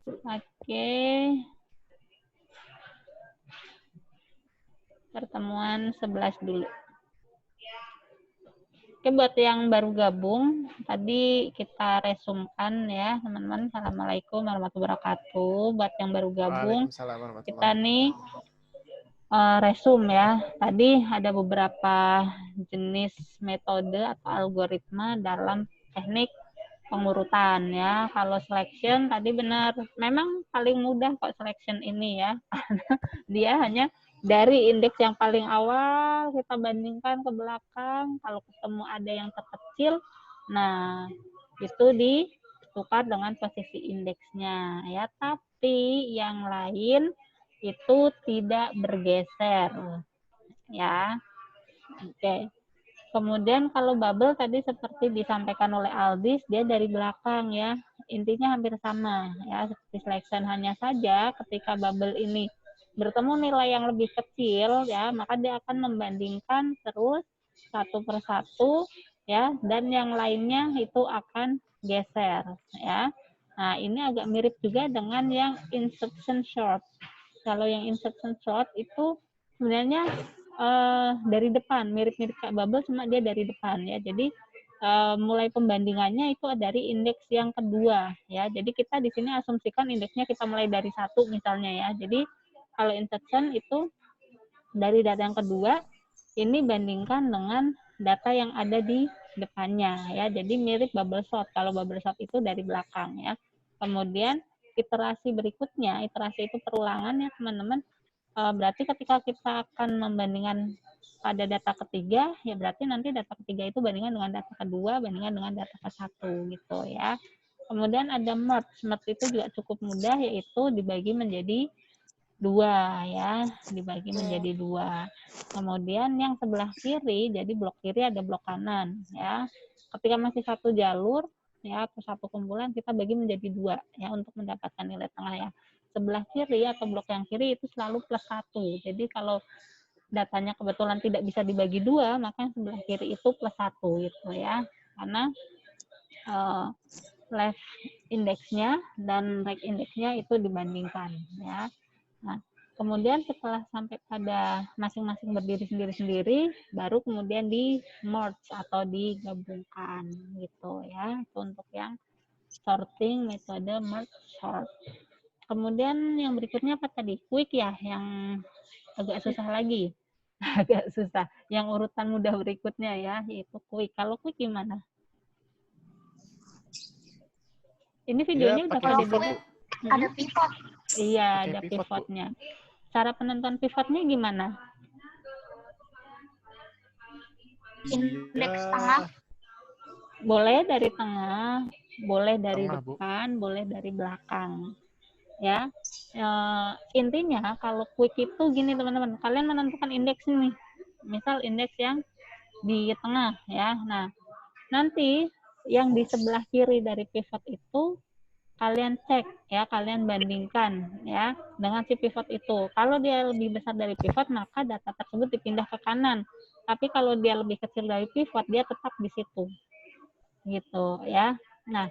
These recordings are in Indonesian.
Oke. Pertemuan 11 dulu. Oke, buat yang baru gabung, tadi kita resumkan ya, teman-teman. Assalamualaikum warahmatullahi wabarakatuh. Buat yang baru gabung, kita nih resum ya. Tadi ada beberapa jenis metode atau algoritma dalam teknik pengurutan ya. Kalau selection tadi benar, memang paling mudah kok selection ini ya. Dia hanya dari indeks yang paling awal kita bandingkan ke belakang, kalau ketemu ada yang terkecil, nah itu ditukar dengan posisi indeksnya ya. Tapi yang lain itu tidak bergeser ya. Oke. Kemudian kalau bubble tadi seperti disampaikan oleh Aldis, dia dari belakang ya. Intinya hampir sama ya, seperti selection, hanya saja ketika bubble ini bertemu nilai yang lebih kecil ya, maka dia akan membandingkan terus satu persatu ya, dan yang lainnya itu akan geser ya. Nah, ini agak mirip juga dengan yang insertion sort. Kalau yang insertion sort itu sebenarnya dari depan, mirip-mirip kayak bubble, cuma dia dari depan ya. Jadi mulai pembandingannya itu dari indeks yang kedua ya. Jadi kita di sini asumsikan indeksnya kita mulai dari 1 misalnya ya. Jadi kalau insertion itu dari data yang kedua, ini bandingkan dengan data yang ada di depannya ya. Jadi mirip bubble sort. Kalau bubble sort itu dari belakang ya. Kemudian iterasi berikutnya, iterasi itu perulangan ya teman-teman. Berarti ketika kita akan membandingkan pada data ketiga, ya berarti nanti data ketiga itu bandingkan dengan data kedua, bandingkan dengan data ke-1 gitu ya. Kemudian ada merge. Merge itu juga cukup mudah, yaitu dibagi menjadi 2 ya, dibagi menjadi 2. Kemudian yang sebelah kiri, jadi blok kiri ada blok kanan ya. Ketika masih satu jalur ya atau satu kumpulan, kita bagi menjadi 2 ya untuk mendapatkan nilai tengah ya. Sebelah kiri atau blok yang kiri itu selalu plus 1. Jadi kalau datanya kebetulan tidak bisa dibagi 2, maka yang sebelah kiri itu plus 1 gitu ya. Karena left indeksnya dan right indeksnya itu dibandingkan ya. Nah, kemudian setelah sampai pada masing-masing berdiri sendiri-sendiri, baru kemudian di merge atau digabungkan gitu ya. Itu untuk yang sorting metode merge sort. Kemudian yang berikutnya apa tadi? Quick ya, yang agak susah lagi. Agak susah. Yang urutan mudah berikutnya ya, yaitu quick. Kalau quick gimana? Ini videonya udah pada pivot. Ada pivot. Iya, ada pivotnya. Cara penentuan pivotnya gimana? Indeks tengah. Boleh dari tengah, boleh dari depan, boleh dari belakang. Ya, intinya kalau quick itu gini teman-teman, kalian menentukan indeks ini, misal indeks yang di tengah ya. Nah, nanti yang di sebelah kiri dari pivot itu kalian cek ya, kalian bandingkan ya dengan si pivot itu. Kalau dia lebih besar dari pivot, maka data tersebut dipindah ke kanan. Tapi kalau dia lebih kecil dari pivot, dia tetap di situ. Gitu ya. Nah,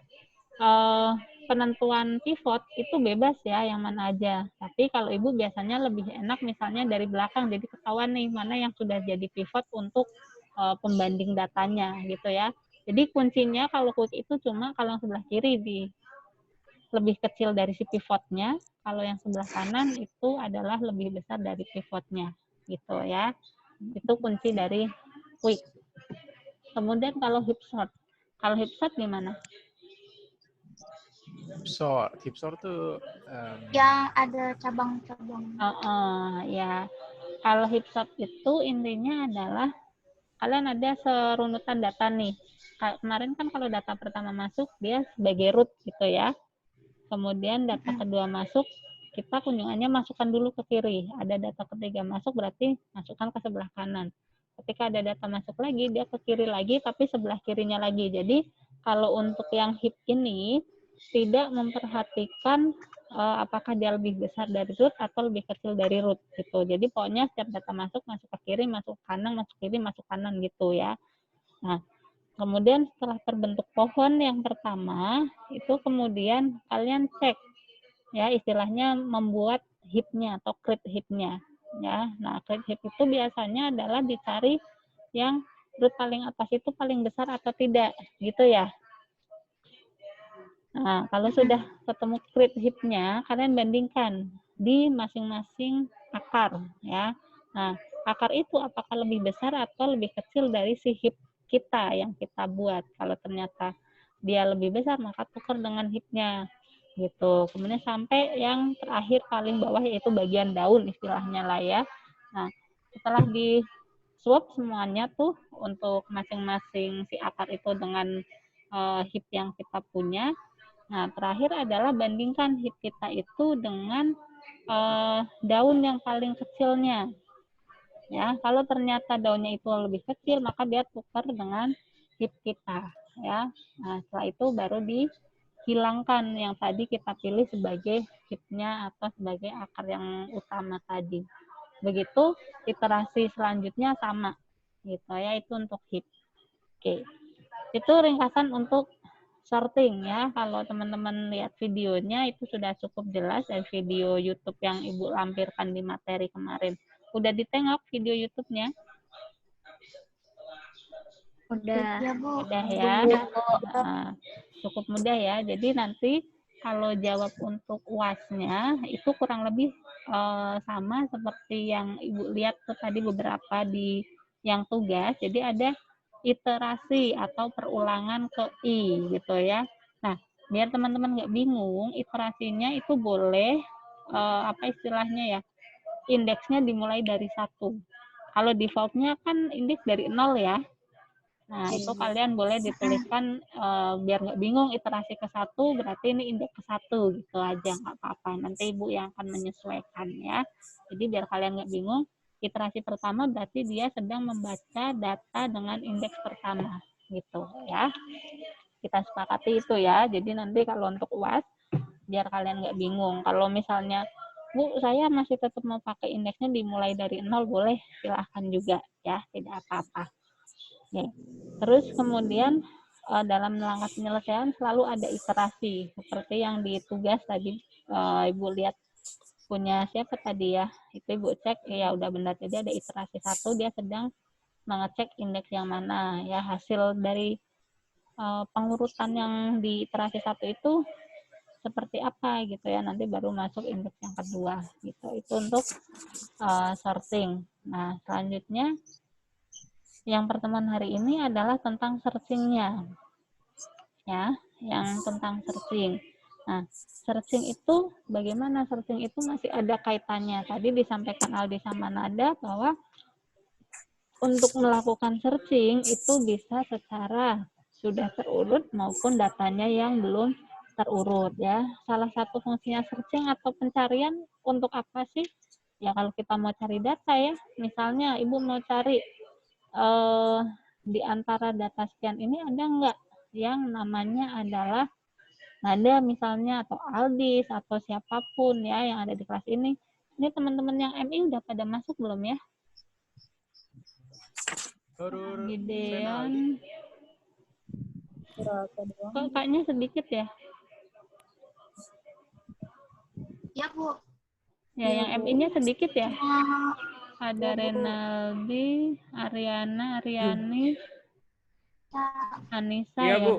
penentuan pivot itu bebas ya, yang mana aja. Tapi kalau ibu biasanya lebih enak misalnya dari belakang, jadi ketahuan nih mana yang sudah jadi pivot untuk pembanding datanya gitu ya. Jadi kuncinya kalau quick itu cuma kalau yang sebelah kiri lebih kecil dari si pivotnya, kalau yang sebelah kanan itu adalah lebih besar dari pivotnya gitu ya. Itu kunci dari quick. Kemudian kalau hip sort gimana? Hip sort tuh yang ada cabang-cabang. Ya. Kalau hip sort itu intinya adalah kalian ada serunutan data nih. Kemarin kan kalau data pertama masuk dia sebagai root gitu ya. Kemudian data kedua masuk, kita kunjungannya masukkan dulu ke kiri. Ada data ketiga masuk, berarti masukkan ke sebelah kanan. Ketika ada data masuk lagi, dia ke kiri lagi, tapi sebelah kirinya lagi. Jadi, kalau untuk yang hip ini, tidak memperhatikan apakah dia lebih besar dari root atau lebih kecil dari root gitu. Jadi, pokoknya setiap data masuk ke kiri, masuk kanan, masuk kiri, masuk kanan gitu ya. Nah, kemudian setelah terbentuk pohon yang pertama, itu kemudian kalian cek ya istilahnya membuat heap-nya atau create heap-nya ya. Nah, create heap itu biasanya adalah dicari yang root paling atas itu paling besar atau tidak gitu ya. Nah, kalau sudah ketemu create heap-nya, kalian bandingkan di masing-masing akar ya. Nah, akar itu apakah lebih besar atau lebih kecil dari si heap kita yang kita buat. Kalau ternyata dia lebih besar, maka tukar dengan heap-nya gitu. Kemudian sampai yang terakhir paling bawah yaitu bagian daun istilahnya lah ya. Nah, setelah di swap semuanya tuh untuk masing-masing si akar itu dengan heap yang kita punya. Nah, terakhir adalah bandingkan heap kita itu dengan daun yang paling kecilnya. Ya, kalau ternyata daunnya itu lebih kecil, maka dia tukar dengan heap kita. Ya, nah setelah itu baru dihilangkan yang tadi kita pilih sebagai heap-nya atau sebagai akar yang utama tadi. Begitu iterasi selanjutnya sama, gitu ya, itu untuk heap. Oke, itu ringkasan untuk sorting ya. Kalau teman-teman lihat videonya itu sudah cukup jelas dari video YouTube yang Ibu lampirkan di materi kemarin. Udah ditengok video YouTube-nya? Udah. Ya, Bu. Udah ya. Nah, cukup mudah ya. Jadi nanti kalau jawab untuk UAS-nya itu kurang lebih sama seperti yang Ibu lihat tuh tadi beberapa di yang tugas. Jadi ada iterasi atau perulangan ke I gitu ya. Nah, biar teman-teman nggak bingung, iterasinya itu boleh apa istilahnya ya, indeksnya dimulai dari 1. Kalau defaultnya kan indeks dari 0 ya. Nah, itu kalian boleh dituliskan biar nggak bingung, iterasi ke-1 berarti ini indeks ke-1 gitu aja, nggak apa-apa. Nanti Ibu yang akan menyesuaikan ya. Jadi biar kalian nggak bingung, iterasi pertama berarti dia sedang membaca data dengan indeks pertama gitu ya. Kita sepakati itu ya. Jadi nanti kalau untuk UAS biar kalian nggak bingung. Kalau misalnya Bu, saya masih tetap mau pakai indeksnya dimulai dari 0, boleh, silahkan juga ya, tidak apa-apa. Oke. Terus kemudian dalam langkah penyelesaian selalu ada iterasi seperti yang di tugas tadi Ibu lihat punya siapa tadi ya, itu Ibu cek ya udah benar, jadi ada iterasi 1, dia sedang mengecek indeks yang mana ya, hasil dari pengurutan yang di iterasi 1 itu seperti apa gitu ya, nanti baru masuk indeks yang kedua gitu. Itu untuk sorting. Nah, selanjutnya yang pertemuan hari ini adalah tentang searching-nya. Ya, yang tentang searching. Nah, searching itu bagaimana? Searching itu masih ada kaitannya. Tadi disampaikan Aldi sama Nada bahwa untuk melakukan searching itu bisa secara sudah terurut maupun datanya yang belum terurut ya. Salah satu fungsinya searching atau pencarian untuk apa sih? Ya kalau kita mau cari data ya, misalnya Ibu mau cari di antara data sekian ini ada nggak yang namanya adalah Nada misalnya atau Aldis atau siapapun ya yang ada di kelas ini. Ini teman-teman yang MI udah pada masuk belum ya? Gideon. Kok kayaknya sedikit ya? Ya, Bu. Ya, yang MI-nya sedikit ya? Ada Renaldi, Ariana, Ariani, Anissa iya, ya? Bu.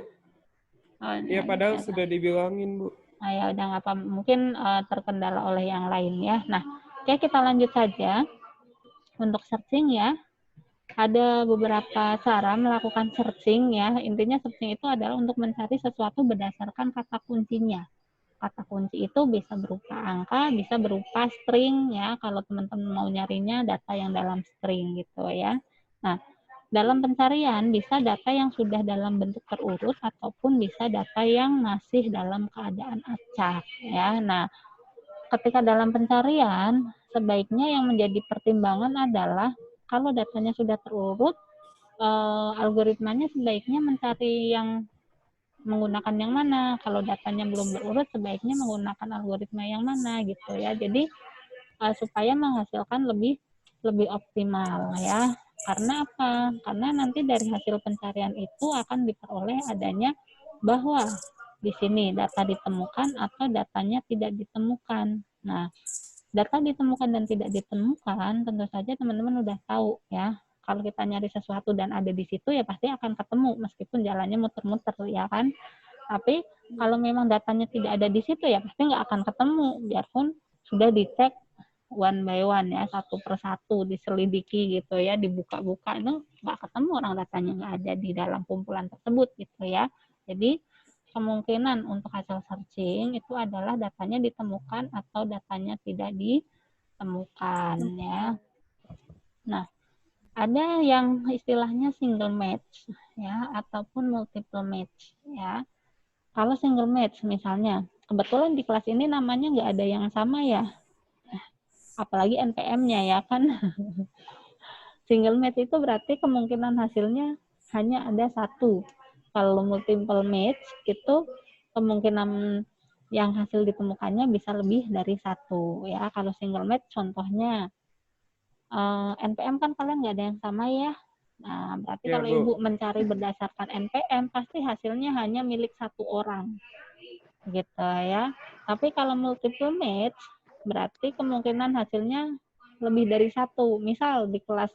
Oh, Iya, padahal sudah dibilangin, Bu. Nah, ya udah nggak apa, mungkin terkendala oleh yang lain ya. Nah, oke, kita lanjut saja untuk searching ya. Ada beberapa cara melakukan searching ya. Intinya searching itu adalah untuk mencari sesuatu berdasarkan kata kuncinya. Kata kunci itu bisa berupa angka, bisa berupa string ya. Kalau teman-teman mau nyarinya data yang dalam string gitu ya. Nah, dalam pencarian bisa data yang sudah dalam bentuk terurut ataupun bisa data yang masih dalam keadaan acak ya. Nah, ketika dalam pencarian sebaiknya yang menjadi pertimbangan adalah kalau datanya sudah terurut, algoritmanya sebaiknya mencari yang menggunakan yang mana. Kalau datanya belum berurut, sebaiknya menggunakan algoritma yang mana gitu ya. Jadi supaya menghasilkan lebih optimal ya. Karena apa? Karena nanti dari hasil pencarian itu akan diperoleh adanya bahwa di sini data ditemukan atau datanya tidak ditemukan. Nah, data ditemukan dan tidak ditemukan tentu saja teman-teman udah tahu ya. Kalau kita nyari sesuatu dan ada di situ ya pasti akan ketemu meskipun jalannya muter-muter ya kan. Tapi kalau memang datanya tidak ada di situ ya pasti nggak akan ketemu biarpun sudah dicek one by one ya, satu persatu diselidiki gitu ya, dibuka-buka itu nggak ketemu orang datanya nggak ada di dalam kumpulan tersebut gitu ya. Jadi kemungkinan untuk hasil searching itu adalah datanya ditemukan atau datanya tidak ditemukan ya. Nah, ada yang istilahnya single match ya ataupun multiple match ya. Kalau single match misalnya, kebetulan di kelas ini namanya nggak ada yang sama ya. Apalagi NPM-nya ya kan. Single match itu berarti kemungkinan hasilnya hanya ada satu. Kalau multiple match itu kemungkinan yang hasil ditemukannya bisa lebih dari satu ya. Kalau single match contohnya NPM kan kalian nggak ada yang sama ya. Nah, berarti Ya, kalau Bu. Ibu mencari berdasarkan NPM pasti hasilnya hanya milik satu orang. Gitu ya. Tapi kalau multiple match berarti kemungkinan hasilnya lebih dari satu. Misal di kelas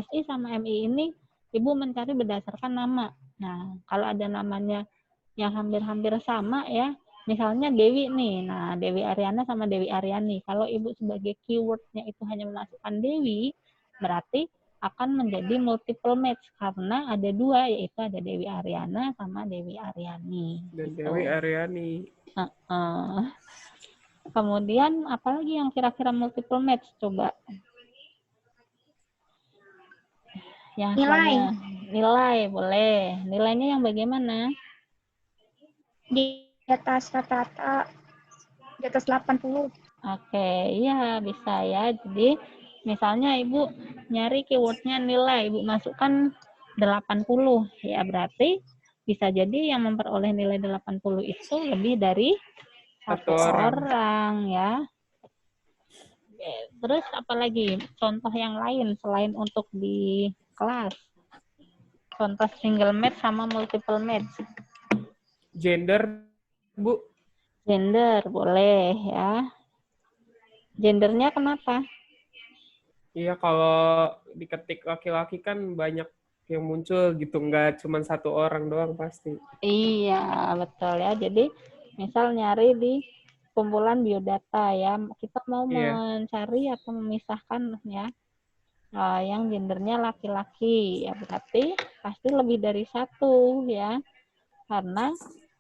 SI sama MI ini Ibu mencari berdasarkan nama. Nah, kalau ada namanya yang hampir-hampir sama ya, misalnya Dewi nih. Nah, Dewi Aryana sama Dewi Aryani. Kalau Ibu sebagai keywordnya itu hanya memasukkan Dewi, berarti akan menjadi multiple match karena ada dua, yaitu ada Dewi Aryana sama Dewi Aryani. Dan gitu. Dewi Aryani. Kemudian apalagi yang kira-kira multiple match coba? Yang nilai boleh. Nilainya yang bagaimana? Di atas rata-rata di atas 80. Oke, iya bisa ya. Jadi misalnya Ibu nyari keywordnya nilai, Ibu masukkan 80 ya, berarti bisa jadi yang memperoleh nilai 80 itu lebih dari satu orang ya. Oke, terus apalagi contoh yang lain selain untuk di kelas? Contoh single match sama multiple match. Gender, Bu. Gender boleh ya. Gendernya kenapa? Iya, kalau diketik laki-laki kan banyak yang muncul gitu, nggak cuma satu orang doang pasti. Iya, betul ya. Jadi misal nyari di kumpulan biodata ya, kita mau mencari atau memisahkan ya yang gendernya laki-laki ya, berarti pasti lebih dari satu ya, karena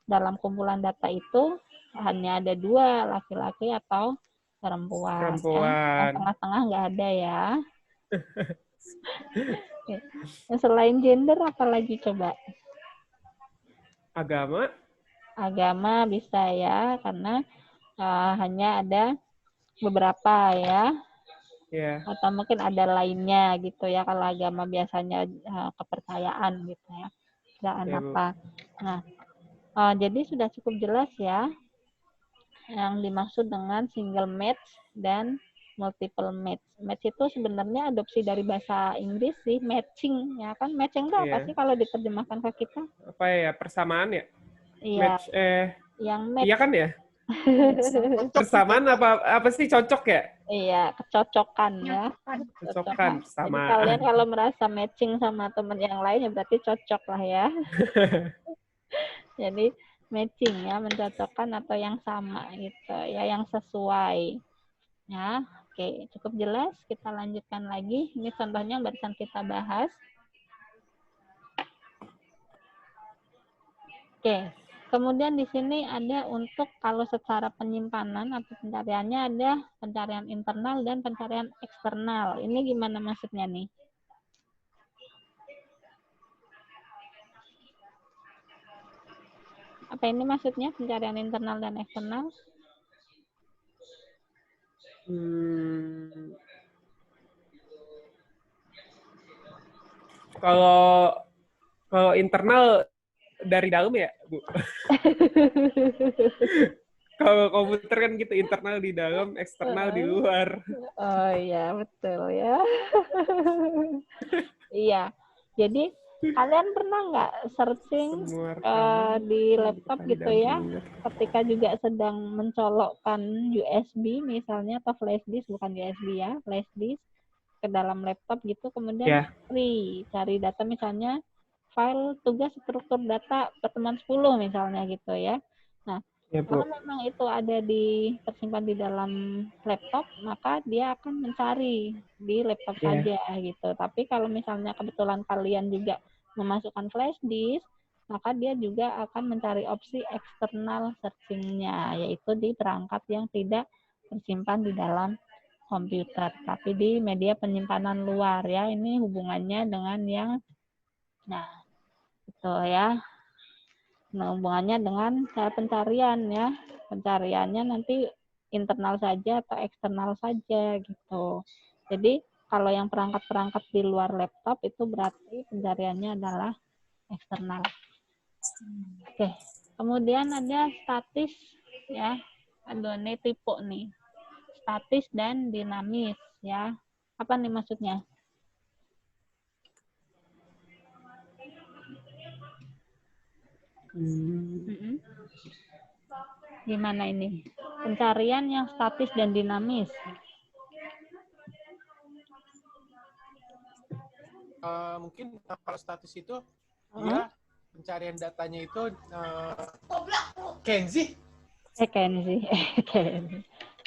dalam kumpulan data itu hanya ada dua, laki-laki atau perempuan. Ya. Tengah-tengah nggak ada ya. Selain gender apalagi coba? Agama bisa ya, karena hanya ada beberapa ya. Atau mungkin ada lainnya gitu ya. Kalau agama biasanya kepercayaan gitu ya. Kepercayaan apa. Nah, jadi sudah cukup jelas ya yang dimaksud dengan single match dan multiple match. Match itu sebenarnya adopsi dari bahasa Inggris sih, matching ya kan. Matching itu apa sih kalau diterjemahkan ke kita? Apa ya, persamaan ya? Iya. Match, yang match. Iya kan ya? Persamaan apa sih, cocok ya? Iya, kecocokan ya. Kecocokan, sama. Jadi kalian kalau merasa matching sama teman yang lain ya berarti cocok lah ya. Jadi matching ya, mencocokkan atau yang sama gitu ya, yang sesuai. Ya, oke, cukup jelas. Kita lanjutkan lagi. Ini contohnya barusan kita bahas. Oke. Kemudian di sini ada untuk kalau secara penyimpanan atau pencariannya ada pencarian internal dan pencarian eksternal. Ini gimana maksudnya nih? Apa ini maksudnya pencarian internal dan eksternal? Kalau internal dari dalam ya, Bu. Kalau komputer kan gitu, internal di dalam, eksternal di luar. Oh iya, betul ya. Iya. Jadi Kalian pernah nggak searching Semua rekaman di laptop gitu ya, didampingi. ketika juga sedang mencolokkan USB misalnya atau flash disk, bukan USB ya, flash disk ke dalam laptop gitu, kemudian Ya, cari data misalnya file tugas struktur data pertemuan 10 misalnya gitu ya. Nah, ya kalau Bu. memang itu ada tersimpan di dalam laptop, maka dia akan mencari di laptop Ya, saja gitu. Tapi kalau misalnya kebetulan kalian juga memasukkan flash disk, maka dia juga akan mencari opsi eksternal searching-nya, yaitu di perangkat yang tidak tersimpan di dalam komputer, tapi di media penyimpanan luar ya. Ini hubungannya dengan yang, nah itu ya. Nah, hubungannya dengan cara pencarian ya. Pencariannya nanti internal saja atau eksternal saja gitu. Jadi kalau yang perangkat-perangkat di luar laptop itu berarti pencariannya adalah eksternal. Oke. Kemudian ada statis ya. Aduh, ini tipe nih. Statis dan dinamis ya. Apa nih maksudnya? Gimana ini? Pencarian yang statis dan dinamis. Mungkin kalau status itu dia pencarian datanya itu Kenzi. Kenzi.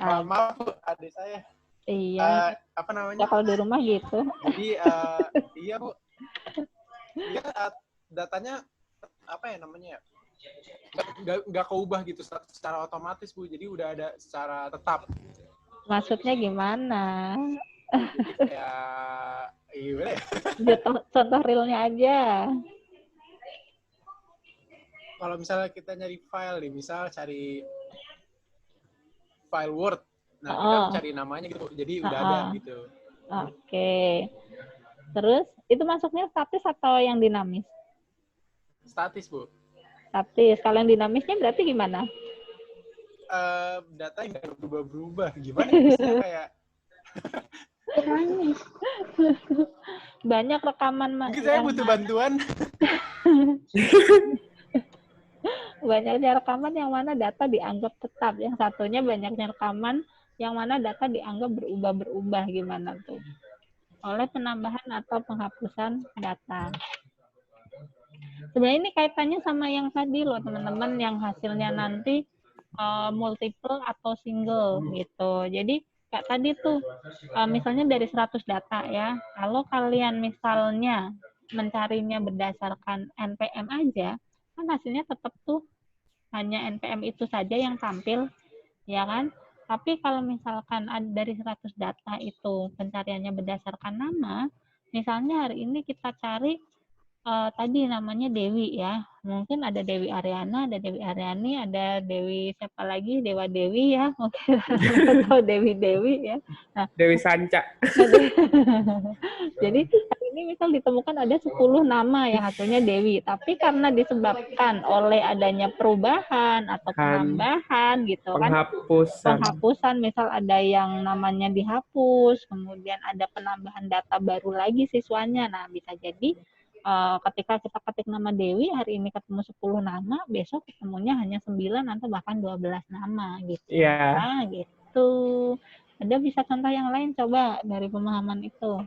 Maaf Bu, adik saya. Iya. Apa namanya? Ya kalau di rumah gitu. Jadi iya Bu. Dia datanya apa ya namanya? Nggak keubah gitu secara otomatis Bu. Jadi udah ada secara tetap. Maksudnya gimana? Ya, iya. Contoh realnya aja. Kalau misalnya kita nyari file nih, misal cari file Word, nah kita mencari namanya gitu, jadi udah ada gitu. Oke. Terus itu masuknya statis atau yang dinamis? Statis Bu. Statis. Kalau yang dinamisnya berarti gimana? Data yang nggak berubah-berubah. Gimana bisa kayak banyak rekaman mungkin saya butuh bantuan. Banyaknya rekaman yang mana data dianggap tetap, yang satunya banyaknya rekaman yang mana data dianggap berubah-berubah, gimana tuh? Oleh penambahan atau penghapusan data. Sebenarnya ini kaitannya sama yang tadi loh teman-teman, yang hasilnya nanti multiple atau single gitu. Jadi kayak tadi tuh misalnya dari 100 data ya, kalau kalian misalnya mencarinya berdasarkan NPM aja, kan hasilnya tetap tuh hanya NPM itu saja yang tampil, ya kan? Tapi kalau misalkan dari 100 data itu pencariannya berdasarkan nama, misalnya hari ini kita cari tadi namanya Dewi ya. Mungkin ada Dewi Ariana, ada Dewi Aryani, ada Dewi siapa lagi, Dewa Dewi ya, mungkin atau Dewi ya. Nah, Dewi Sanca. jadi hari ini misal ditemukan ada 10 nama yang hasilnya Dewi, tapi karena disebabkan oleh adanya perubahan atau penambahan gitu kan, penghapusan misal ada yang namanya dihapus, kemudian ada penambahan data baru lagi siswanya. Nah, bisa jadi ketika kita ketik nama Dewi, hari ini ketemu 10 nama, besok ketemunya hanya 9 atau bahkan 12 nama gitu. Iya. Nah, gitu. Ada bisa contoh yang lain coba dari pemahaman itu.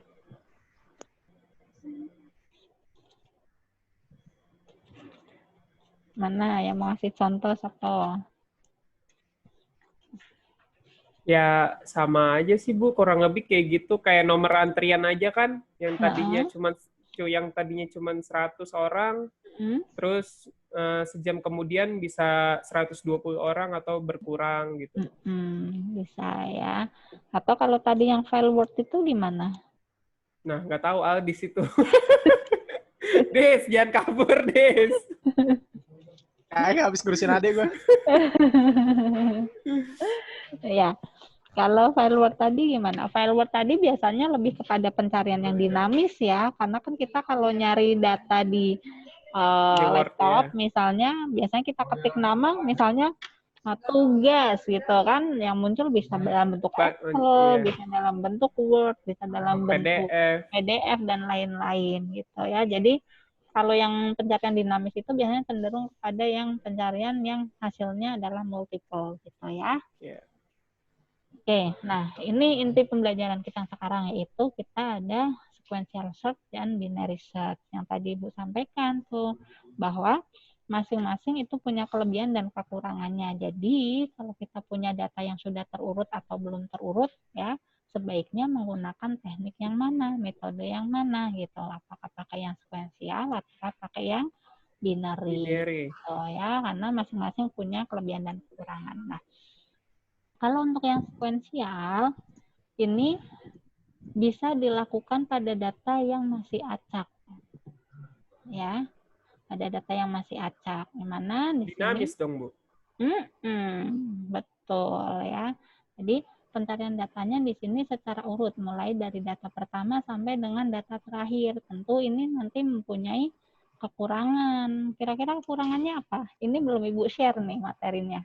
Mana yang mau ngasih contoh satu? Ya sama aja sih Bu, kurang lebih kayak gitu, kayak nomor antrian aja kan, yang tadinya cuma 100 orang, terus sejam kemudian bisa 120 orang atau berkurang gitu. Bisa ya. Atau kalau tadi yang file Word itu gimana? Nah, nggak tahu Al di situ. Des, jangan kabur, Des. Kayaknya habis ngurusin adek gue. Ya. Kalau file Word tadi gimana? File Word tadi biasanya lebih kepada pencarian yang dinamis ya, karena kan kita kalau nyari data di laptop ya, misalnya, biasanya kita ketik nama, misalnya tugas gitu kan, yang muncul bisa dalam bentuk Excel, bisa dalam bentuk Word, bisa dalam bentuk PDF dan lain-lain gitu ya. Jadi Kalau yang pencarian dinamis itu biasanya cenderung pada yang pencarian yang hasilnya adalah multiple gitu ya. Oke, nah ini inti pembelajaran kita sekarang, yaitu kita ada sequential search dan binary search. Yang tadi Ibu sampaikan tuh, bahwa masing-masing itu punya kelebihan dan kekurangannya. Jadi kalau kita punya data yang sudah terurut atau belum terurut, ya sebaiknya menggunakan teknik yang mana, metode yang mana gitu. Apakah pakai yang sekuensial atau pakai yang binary. Oh ya, karena masing-masing punya kelebihan dan kekurangan. Nah, kalau untuk yang sekuensial ini bisa dilakukan pada data yang masih acak. Ya. Ada data yang masih acak. Gimana di sini? Dinamis dong, Bu. Betul ya. Jadi pencarian datanya di sini secara urut, mulai dari data pertama sampai dengan data terakhir. Tentu ini nanti mempunyai kekurangan. Kira-kira kekurangannya apa? Ini belum Ibu share nih materinya.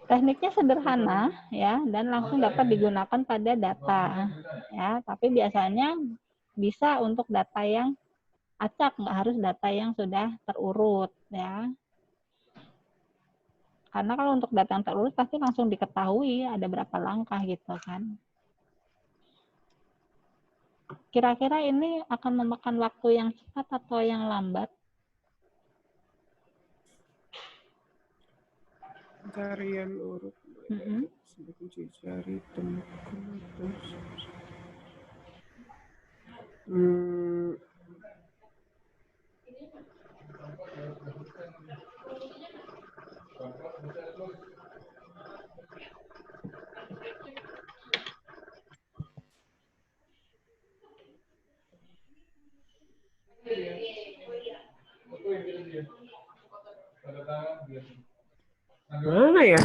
Tekniknya sederhana ya, dan langsung dapat digunakan pada data ya. Tapi biasanya bisa untuk data yang acak, nggak harus data yang sudah terurut ya. Karena kalau untuk data yang terurut pasti langsung diketahui ada berapa langkah gitu kan. Kira-kira ini akan memakan waktu yang cepat atau yang lambat? Pencarian urut. Cari temukan. Mana ya?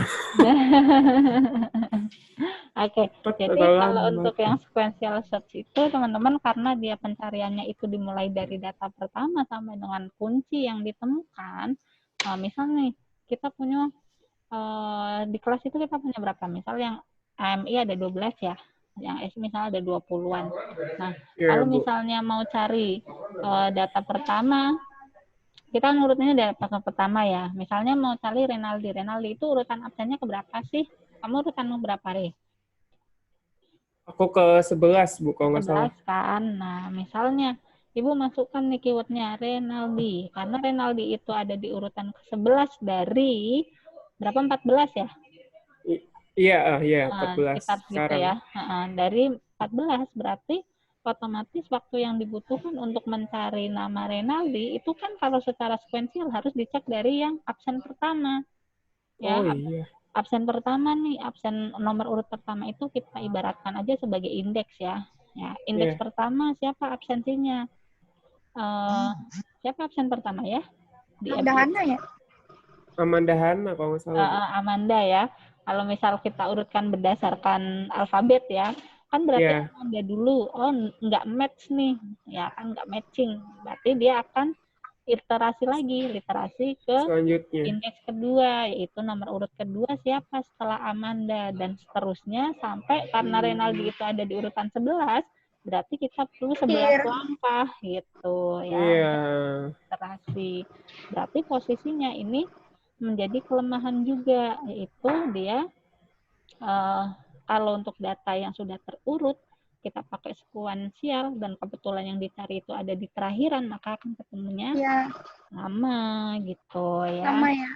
Oke, jadi kalau untuk yang sequential search itu teman-teman, karena dia pencariannya itu dimulai dari data pertama sampai dengan kunci yang ditemukan. Misal nih kita punya di kelas itu kita punya berapa? Misal yang AMI ada 12 ya, yang S misalnya ada 20-an. Nah, kalau misalnya mau cari data pertama, kita ngurutnya dari data pertama ya. Misalnya mau cari Renaldi itu urutan absennya keberapa sih? Kamu urutan berapa, Re? Aku ke 11, Bu, kalau nggak salah. 11 kan. Nah, misalnya Ibu masukkan nih keywordnya Renaldi. Karena Renaldi itu ada di urutan ke-11 dari berapa? 14 ya? Iya, 14 sekitar sekarang. Gitu ya. Dari 14 berarti otomatis waktu yang dibutuhkan untuk mencari nama Renaldi itu kan kalau secara sekuensial harus dicek dari yang absen pertama. Ya, iya. Absen pertama nih, absen nomor urut pertama itu kita ibaratkan aja sebagai indeks ya. Ya, indeks pertama siapa absensinya? Siapa absen pertama ya? Amanda Hana ya? Amanda Hana kalau nggak salah. Amanda ya. Kalau misal kita urutkan berdasarkan alfabet ya, kan berarti Amanda dulu. Oh, nggak match nih. Ya kan nggak matching. Berarti dia akan literasi ke selanjutnya. Indeks kedua, yaitu nomor urut kedua siapa setelah Amanda, dan seterusnya sampai karena Renaldi itu ada di urutan 11, berarti kita perlu 11 langkah gitu ya. Literasi. Berarti posisinya ini menjadi kelemahan juga, yaitu dia kalau untuk data yang sudah terurut kita pakai sekuensial dan kebetulan yang dicari itu ada di terakhiran, maka akan ketemunya lama gitu ya. Lama ya.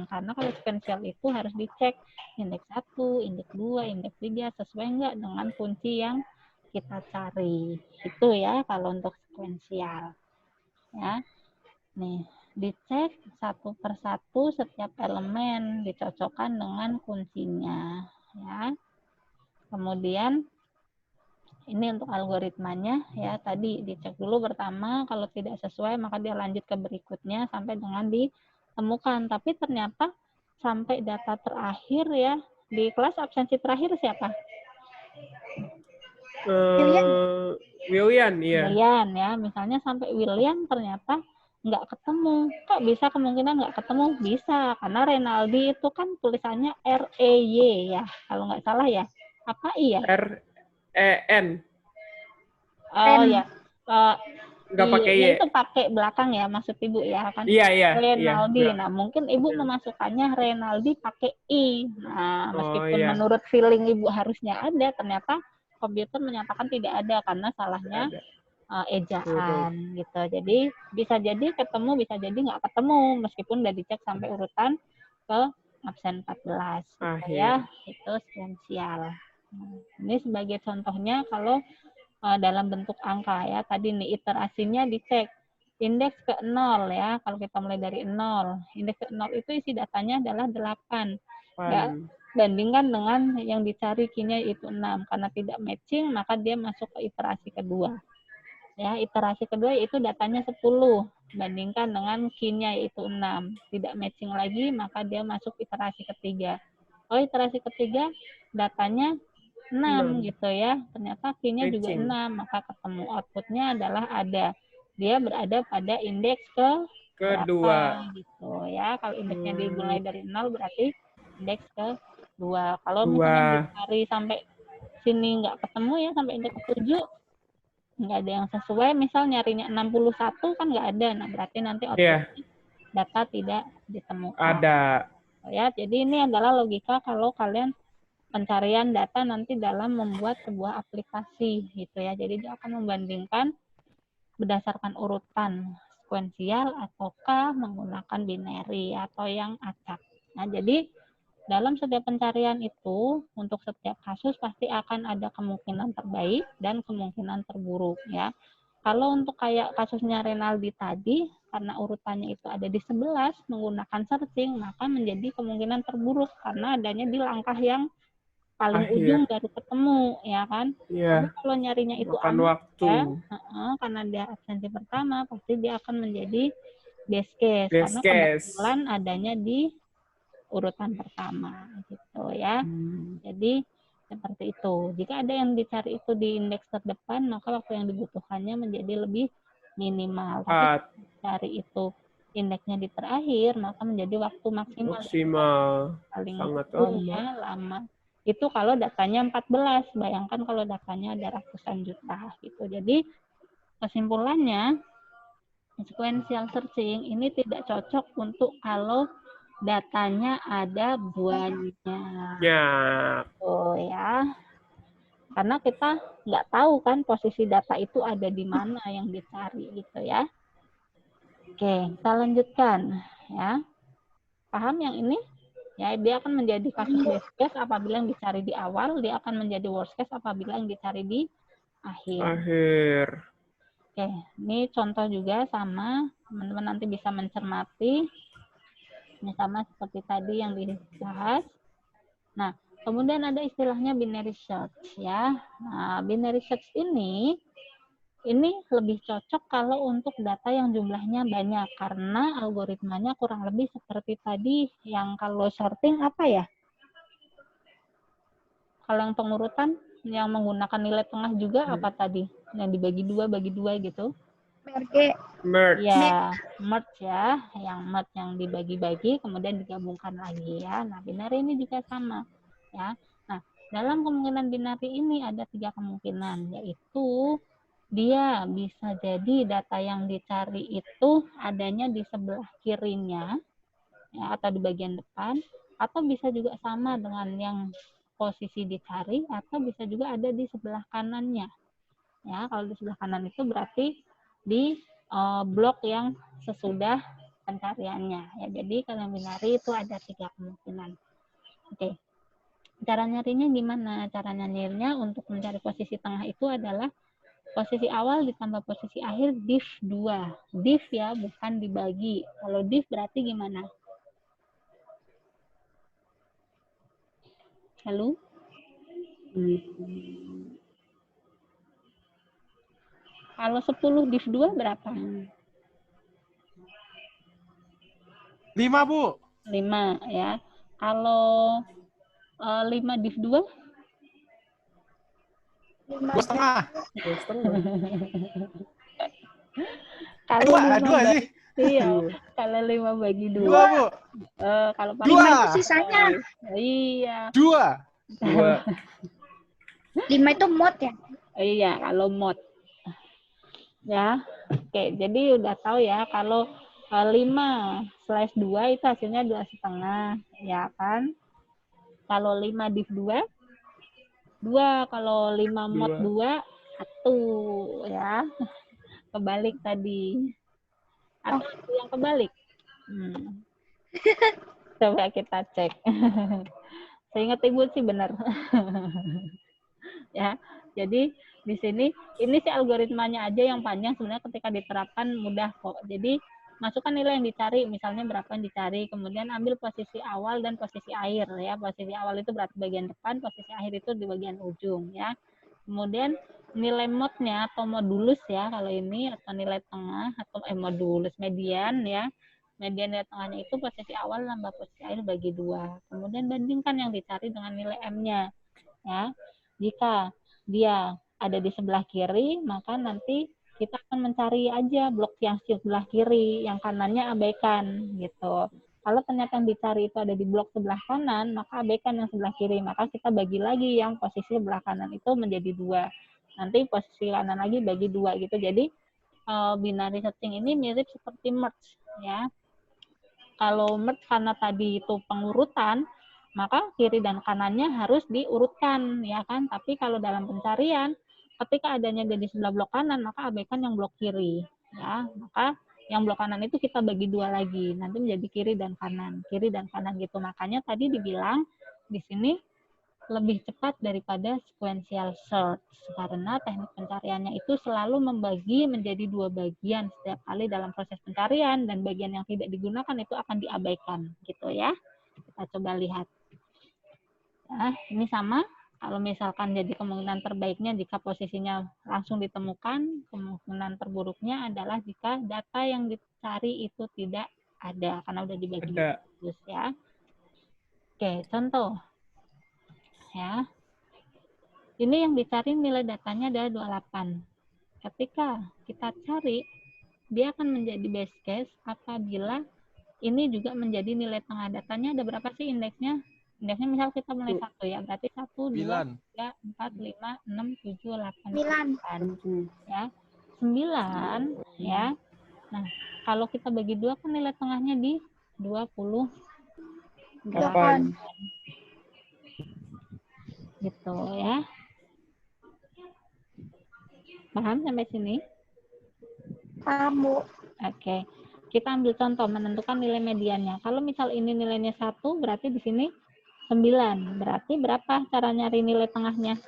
Karena kalau sekuensial itu harus dicek indeks 1, indeks 2, indeks 3 sesuai enggak dengan kunci yang kita cari. Itu ya kalau untuk sekuensial. Ya. Nih, dicek satu persatu setiap elemen, dicocokkan dengan kuncinya ya. Kemudian ini untuk algoritmanya ya, tadi dicek dulu pertama, kalau tidak sesuai maka dia lanjut ke berikutnya sampai dengan ditemukan. Tapi ternyata sampai data terakhir ya, di kelas absensi terakhir siapa? William, iya. William ya, misalnya sampai William ternyata nggak ketemu. Kok bisa kemungkinan nggak ketemu? Bisa, karena Renaldi itu kan tulisannya R-E-Y ya, kalau nggak salah ya. Apa I ya? N. Oh ya. Nggak pakai Y. Itu pakai belakang ya, maksud Ibu ya kan? Iya. Renaldi. Nah, mungkin Ibu memasukkannya Renaldi pakai I. Nah, meskipun menurut feeling Ibu harusnya ada, ternyata komputer menyatakan tidak ada karena salahnya ejaan gitu. Jadi bisa jadi ketemu, bisa jadi nggak ketemu meskipun udah dicek sampai urutan ke absen 14 gitu ya. Itu sekuensial. Ini sebagai contohnya kalau dalam bentuk angka ya. Tadi nih iterasinya dicek. Indeks ke 0 ya. Kalau kita mulai dari 0. Indeks ke 0 itu isi datanya adalah 8. Ya, bandingkan dengan yang dicari key-nya itu 6. Karena tidak matching, maka dia masuk ke iterasi kedua. Ya, iterasi kedua itu datanya 10. Bandingkan dengan key-nya yaitu 6. Tidak matching lagi, maka dia masuk iterasi ketiga. Kalau iterasi ketiga, datanya 6 gitu ya. Ternyata key-nya juga 6, maka ketemu output-nya adalah ada. Dia berada pada indeks kedua gitu ya. Kalau indeksnya dimulai dari 0 berarti indeks kedua. Kalau misalnya dicari sampai sini nggak ketemu ya, sampai indeks ke-7 nggak ada yang sesuai, misal nyarinya 61 kan nggak ada. Nah, berarti nanti output data tidak ditemukan. Ada. Ya, jadi ini adalah logika kalau kalian pencarian data nanti dalam membuat sebuah aplikasi gitu ya. Jadi dia akan membandingkan berdasarkan urutan sekuensial ataukah menggunakan binary atau yang acak. Nah, jadi dalam setiap pencarian itu untuk setiap kasus pasti akan ada kemungkinan terbaik dan kemungkinan terburuk ya. Kalau untuk kayak kasusnya Renaldi tadi, karena urutannya itu ada di 11 menggunakan searching, maka menjadi kemungkinan terburuk karena adanya di langkah yang paling ujung baru ketemu, ya kan? Tapi kalau nyarinya itu aman, ya, karena dia absensi pertama, pasti dia akan menjadi best case. Karena kebetulan adanya di urutan pertama, gitu ya. Jadi seperti itu. Jika ada yang dicari itu di indeks terdepan, maka waktu yang dibutuhkannya menjadi lebih minimal. Tapi cari itu indeksnya di terakhir, maka menjadi waktu maksimal. Paling sangat lama. Itu kalau datanya 14. Bayangkan kalau datanya ada ratusan juta gitu. Jadi kesimpulannya sequential searching ini tidak cocok untuk kalau datanya ada banyak. Oh ya. Karena kita nggak tahu kan posisi data itu ada di mana yang dicari gitu ya. Oke, kita lanjutkan ya. Paham yang ini? Ya, dia akan menjadi kasus best case apabila yang dicari di awal, dia akan menjadi worst case apabila yang dicari di akhir. Oke, ini contoh juga sama, teman-teman nanti bisa mencermati. Ini sama seperti tadi yang dibahas. Nah, kemudian ada istilahnya binary search ya. Nah, binary search ini lebih cocok kalau untuk data yang jumlahnya banyak karena algoritmanya kurang lebih seperti tadi yang kalau sorting apa ya? Kalau yang pengurutan yang menggunakan nilai tengah juga apa tadi? Yang dibagi dua gitu? Merge. Ya, merge ya, yang merge yang dibagi-bagi kemudian digabungkan lagi ya. Nah, binary ini juga sama ya. Nah, dalam kemungkinan binary ini ada 3 kemungkinan, yaitu dia bisa jadi data yang dicari itu adanya di sebelah kirinya ya, atau di bagian depan, atau bisa juga sama dengan yang posisi dicari, atau bisa juga ada di sebelah kanannya ya. Kalau di sebelah kanan itu berarti di blok yang sesudah pencariannya ya. Jadi kalau binary itu ada 3 kemungkinan. Oke, cara nyarinya gimana? Cara nyarinya untuk mencari posisi tengah itu adalah posisi awal ditambah posisi akhir div 2. Div ya, bukan dibagi. Kalau div berarti gimana? Halo? Kalau 10 div 2 berapa? 5, Bu. 5 ya. Kalau 5 div 2? 2,5. Kalau 2 sih. Iya, kalau 5 bagi 2. 2, Bu. Kalau 5 itu sisanya. Iya. 2. 5 itu mod ya? Iya, kalau mod. Ya, oke. Jadi udah tahu ya, kalau 5/2 itu hasilnya 2,5, ya kan? Kalau 5 div 2, 2. Kalau 5 mod 2, 1, ya. Kebalik tadi. Atau yang kebalik? Coba kita cek. Saya ingat Ibu sih benar. Ya, jadi di sini ini sih algoritmanya aja yang panjang, sebenarnya ketika diterapkan mudah kok. Jadi masukkan nilai yang dicari, misalnya berapa yang dicari, kemudian ambil posisi awal dan posisi akhir ya. Posisi awal itu berarti bagian depan, posisi akhir itu di bagian ujung ya. Kemudian nilai modnya atau modulus ya kalau ini, atau nilai tengah atau modulus median ya. Median nilai tengahnya itu posisi awal tambah posisi akhir bagi 2. Kemudian bandingkan yang dicari dengan nilai M-nya ya. Jika dia ada di sebelah kiri, maka nanti kita akan mencari aja blok yang sebelah kiri, yang kanannya abaikan gitu. Kalau ternyata yang dicari itu ada di blok sebelah kanan, maka abaikan yang sebelah kiri. Maka kita bagi lagi yang posisi sebelah kanan itu menjadi 2. Nanti posisi kanan lagi bagi 2 gitu. Jadi binary searching ini mirip seperti merge ya. Kalau merge karena tadi itu pengurutan, maka kiri dan kanannya harus diurutkan ya kan. Tapi kalau dalam pencarian, ketika adanya di sebelah blok kanan, maka abaikan yang blok kiri ya. Maka yang blok kanan itu kita bagi 2 lagi, nanti menjadi kiri dan kanan gitu. Makanya tadi dibilang di sini lebih cepat daripada sequential search karena teknik pencariannya itu selalu membagi menjadi 2 bagian setiap kali dalam proses pencarian, dan bagian yang tidak digunakan itu akan diabaikan gitu ya. Kita coba lihat. Nah, ini sama. Kalau misalkan jadi kemungkinan terbaiknya jika posisinya langsung ditemukan, kemungkinan terburuknya adalah jika data yang dicari itu tidak ada karena udah dibagi terus ya. Oke, contoh. Ya. Ini yang dicari nilai datanya adalah 28. Ketika kita cari, dia akan menjadi best case apabila ini juga menjadi nilai tengah. Datanya ada berapa sih indeksnya? Indeksnya misal kita mulai 1 ya, berarti 1, 2, 3, 4, 5, 6, 7, 8, 9. Ya. 9 ya. Nah, kalau kita bagi 2 kan nilai tengahnya di 28. Gitu ya. Paham sampai sini? Paham, Bu. Oke. Kita ambil contoh menentukan nilai mediannya. Kalau misal ini nilainya 1, berarti di sini 9. Berarti berapa cara nyari nilai tengahnya?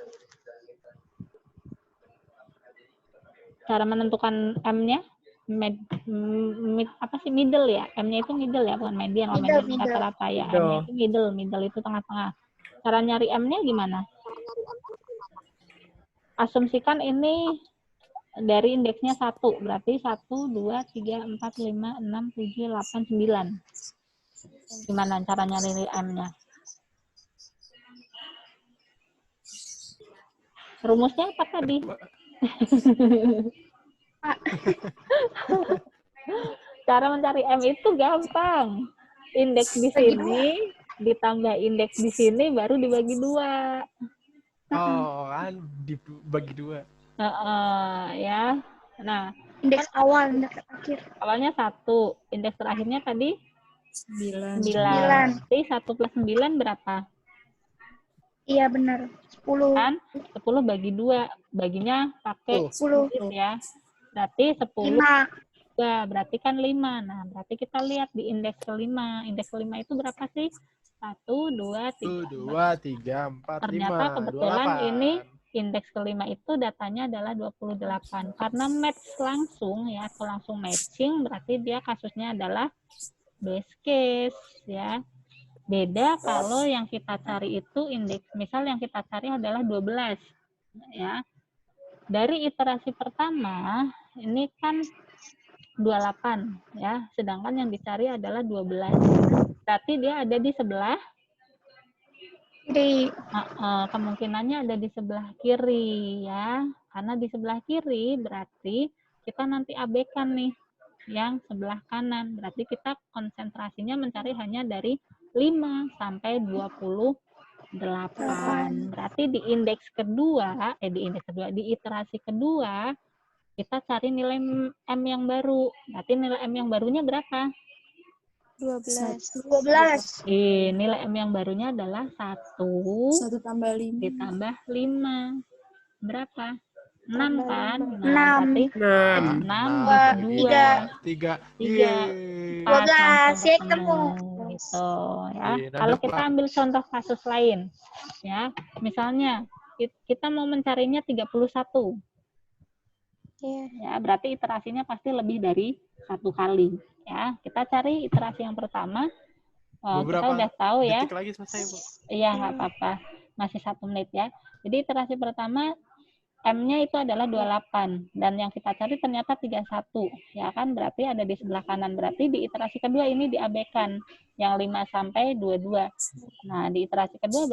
Cara menentukan M-nya? Apa sih middle ya? M-nya itu middle ya, bukan median. Kalau median rata-rata ya. M-nya itu middle. Middle itu tengah-tengah. Cara nyari M-nya gimana? Asumsikan ini dari indeksnya 1, berarti 1, 2, 3, 4, 5, 6, 7, 8, 9. Gimana cara nyari M-nya? Rumusnya apa tadi? Cara mencari M itu gampang. Indeks di sini ditambah indeks di sini baru dibagi 2. Oh, kan dibagi 2. Ya. Nah, indeks awal, indeks akhir. Awalnya 1, indeks terakhirnya tadi 9. 9. Berarti 1 plus 9 berapa? Iya benar, 10. Kan 10 bagi 2, baginya pakai 10 ya. Berarti 10. 5. Berarti kan 5. Nah, berarti kita lihat di indeks kelima. Indeks kelima itu berapa sih? 1, 2, 3, 4. Ternyata kebetulan 28. Ini indeks kelima itu datanya adalah 28. Karena match langsung ya, atau langsung matching, berarti dia kasusnya adalah best case ya. Beda kalau yang kita cari itu indeks, misal yang kita cari adalah 12 ya. Dari iterasi pertama ini kan 28 ya, sedangkan yang dicari adalah 12. Berarti dia ada di sebelah kiri. Kemungkinannya ada di sebelah kiri ya. Karena di sebelah kiri berarti kita nanti abaikan nih yang sebelah kanan. Berarti kita konsentrasinya mencari hanya dari 5 sampai 28 8. Berarti di indeks kedua, di iterasi kedua, kita cari nilai M yang baru. Berarti nilai M yang barunya berapa? 12. Nilai M yang barunya adalah 1 tambah 5. ditambah 5. Berapa? 6 kan? Nah, 6. Berarti 6 2, 3, 12. Ya, ketemu. Gitu ya. Kalau kita ambil contoh kasus lain, ya, misalnya kita mau mencarinya 31. Ya, berarti iterasinya pasti lebih dari 1 kali. Ya, kita cari iterasi yang pertama. Kita udah tahu ya. Detik lagi selesai, Bu. Iya, nggak apa-apa. Masih 1 menit ya. Jadi iterasi pertama M-nya itu adalah 28 dan yang kita cari ternyata 31. Ya kan, berarti ada di sebelah kanan. Berarti di iterasi kedua ini diabaikan yang 5 sampai 22. Nah, di iterasi kedua